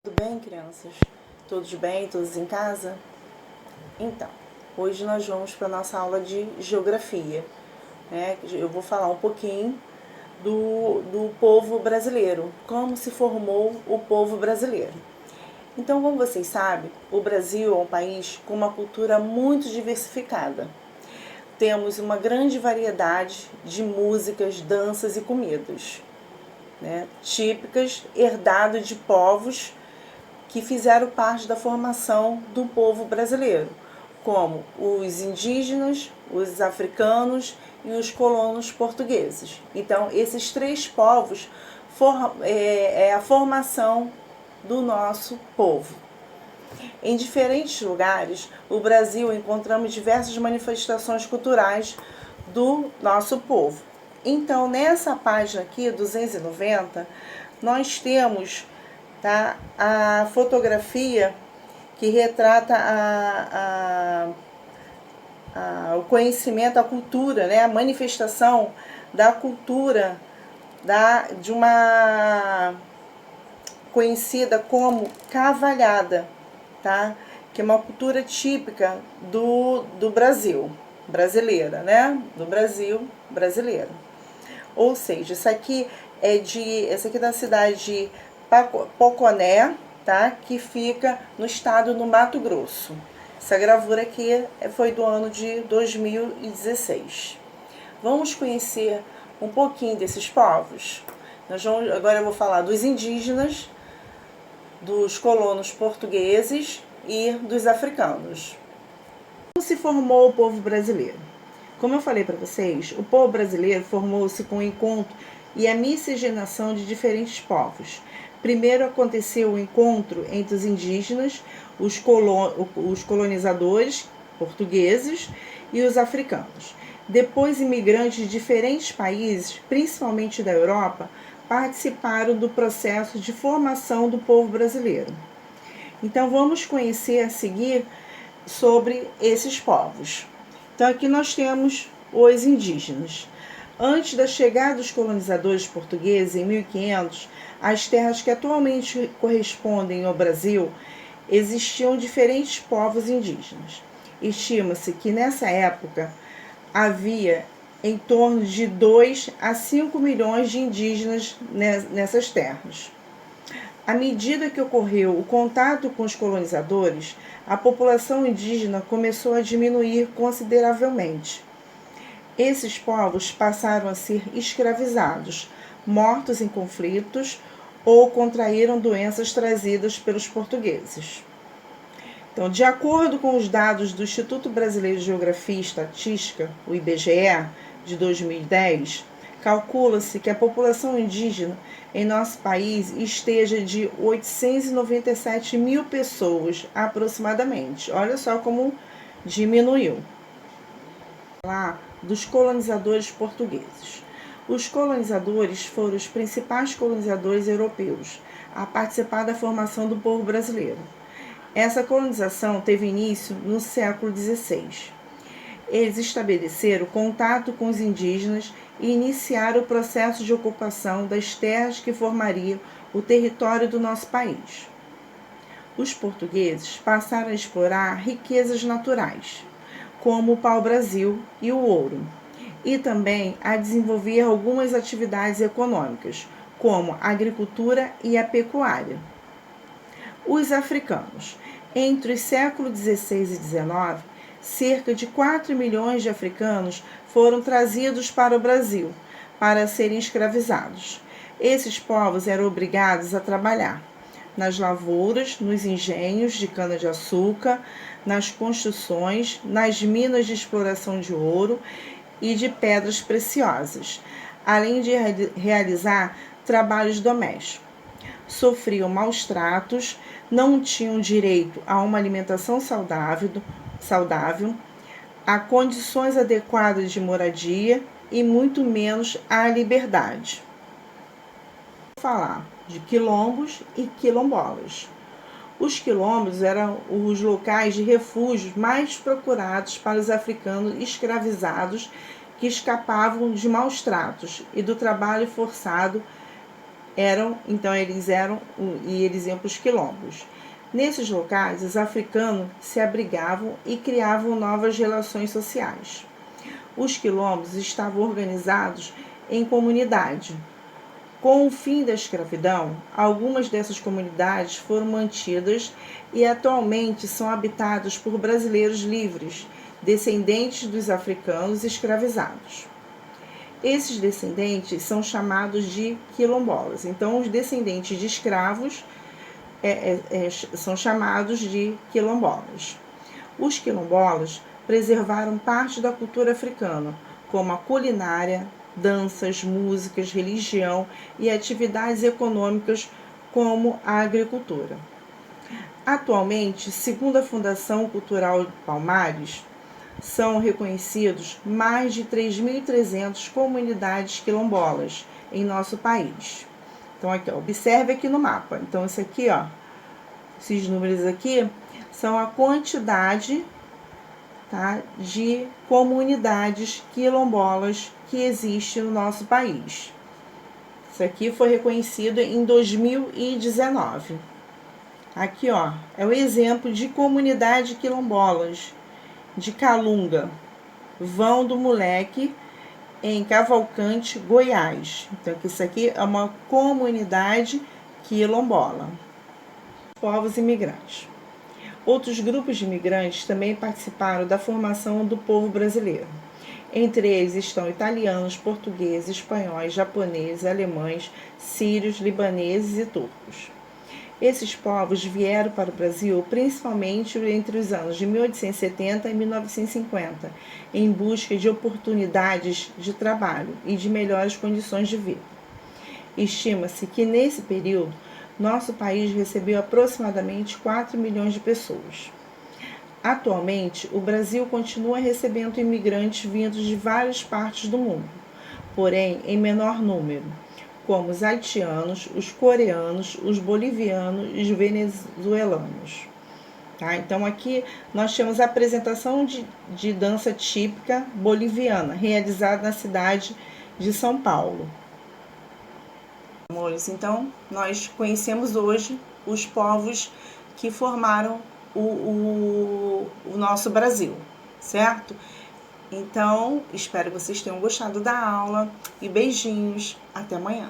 Tudo bem, crianças? Todos bem? Todos em casa? Então, hoje nós vamos para a nossa aula de geografia, né? Eu vou falar um pouquinho do povo brasileiro, como se formou o povo brasileiro. Então, como vocês sabem, o Brasil é um país com uma cultura muito diversificada. Temos uma grande variedade de músicas, danças e comidas, né? Típicas, herdado de povos que fizeram parte da formação do povo brasileiro, como os indígenas, os africanos e os colonos portugueses. Então, esses três povos é a formação do nosso povo. Em diferentes lugares, o Brasil encontramos diversas manifestações culturais do nosso povo. Então, nessa página aqui, 290, nós temos, tá, a fotografia que retrata o conhecimento, a cultura, né, a manifestação da cultura de uma conhecida como cavalhada, tá? Que é uma cultura típica do Brasil, brasileira, né? Do Brasil brasileiro. Ou seja, essa aqui é da cidade de Poconé, tá? Que fica no estado do Mato Grosso. Essa gravura aqui foi do ano de 2016. Vamos conhecer um pouquinho desses povos? Agora eu vou falar dos indígenas, dos colonos portugueses e dos africanos. Como se formou o povo brasileiro? Como eu falei para vocês, o povo brasileiro formou-se com o encontro e a miscigenação de diferentes povos. Primeiro aconteceu o encontro entre os indígenas, os colonizadores portugueses e os africanos. Depois, imigrantes de diferentes países, principalmente da Europa, participaram do processo de formação do povo brasileiro. Então, vamos conhecer a seguir sobre esses povos. Então, aqui nós temos os indígenas. Antes da chegada dos colonizadores portugueses, em 1500, as terras que atualmente correspondem ao Brasil, existiam diferentes povos indígenas. Estima-se que nessa época havia em torno de 2 a 5 milhões de indígenas nessas terras. À medida que ocorreu o contato com os colonizadores, a população indígena começou a diminuir consideravelmente. Esses povos passaram a ser escravizados, mortos em conflitos ou contraíram doenças trazidas pelos portugueses. Então, de acordo com os dados do Instituto Brasileiro de Geografia e Estatística, o IBGE, de 2010, calcula-se que a população indígena em nosso país esteja de 897 mil pessoas, aproximadamente. Olha só como diminuiu. Lá dos colonizadores portugueses. Os colonizadores foram os principais colonizadores europeus a participar da formação do povo brasileiro. Essa colonização teve início no século XVI. Eles estabeleceram contato com os indígenas e iniciaram o processo de ocupação das terras que formariam o território do nosso país. Os portugueses passaram a explorar riquezas naturais, como o pau-brasil e o ouro, e também a desenvolver algumas atividades econômicas, como a agricultura e a pecuária. Os africanos. Entre os séculos XVI e XIX, cerca de 4 milhões de africanos foram trazidos para o Brasil para serem escravizados. Esses povos eram obrigados a trabalhar nas lavouras, nos engenhos de cana-de-açúcar, nas construções, nas minas de exploração de ouro e de pedras preciosas, além de realizar trabalhos domésticos. Sofriam maus tratos, não tinham direito a uma alimentação saudável, a condições adequadas de moradia e muito menos à liberdade. Vou falar de quilombos e quilombolas. Os quilombos eram os locais de refúgio mais procurados para os africanos escravizados que escapavam de maus tratos e do trabalho forçado eles iam para os quilombos. Nesses locais, os africanos se abrigavam e criavam novas relações sociais. Os quilombos estavam organizados em comunidade. Com o fim da escravidão, algumas dessas comunidades foram mantidas e atualmente são habitadas por brasileiros livres, descendentes dos africanos escravizados. Esses descendentes são chamados de quilombolas. Então, os descendentes de escravos são chamados de quilombolas. Os quilombolas preservaram parte da cultura africana, como a culinária, danças, músicas, religião e atividades econômicas como a agricultura. Atualmente, segundo a Fundação Cultural Palmares, são reconhecidos mais de 3.300 comunidades quilombolas em nosso país. Então, aqui, observe aqui no mapa. Então, esse aqui, ó, esses números aqui são a quantidade, tá, de comunidades quilombolas que existe no nosso país. Isso aqui foi reconhecido em 2019. Aqui, ó, é o exemplo de comunidade quilombolas de Calunga, Vão do Moleque, em Cavalcante, Goiás. Então, isso aqui é uma comunidade quilombola. Povos imigrantes. Outros grupos de imigrantes também participaram da formação do povo brasileiro. Entre eles estão italianos, portugueses, espanhóis, japoneses, alemães, sírios, libaneses e turcos. Esses povos vieram para o Brasil principalmente entre os anos de 1870 e 1950, em busca de oportunidades de trabalho e de melhores condições de vida. Estima-se que nesse período, nosso país recebeu aproximadamente 4 milhões de pessoas. Atualmente, o Brasil continua recebendo imigrantes vindos de várias partes do mundo, porém em menor número, como os haitianos, os coreanos, os bolivianos e os venezuelanos. Tá? Então, aqui nós temos a apresentação de dança típica boliviana, realizada na cidade de São Paulo. Amores, então, nós conhecemos hoje os povos que formaram o nosso Brasil, certo? Então, espero que vocês tenham gostado da aula e beijinhos. Até amanhã.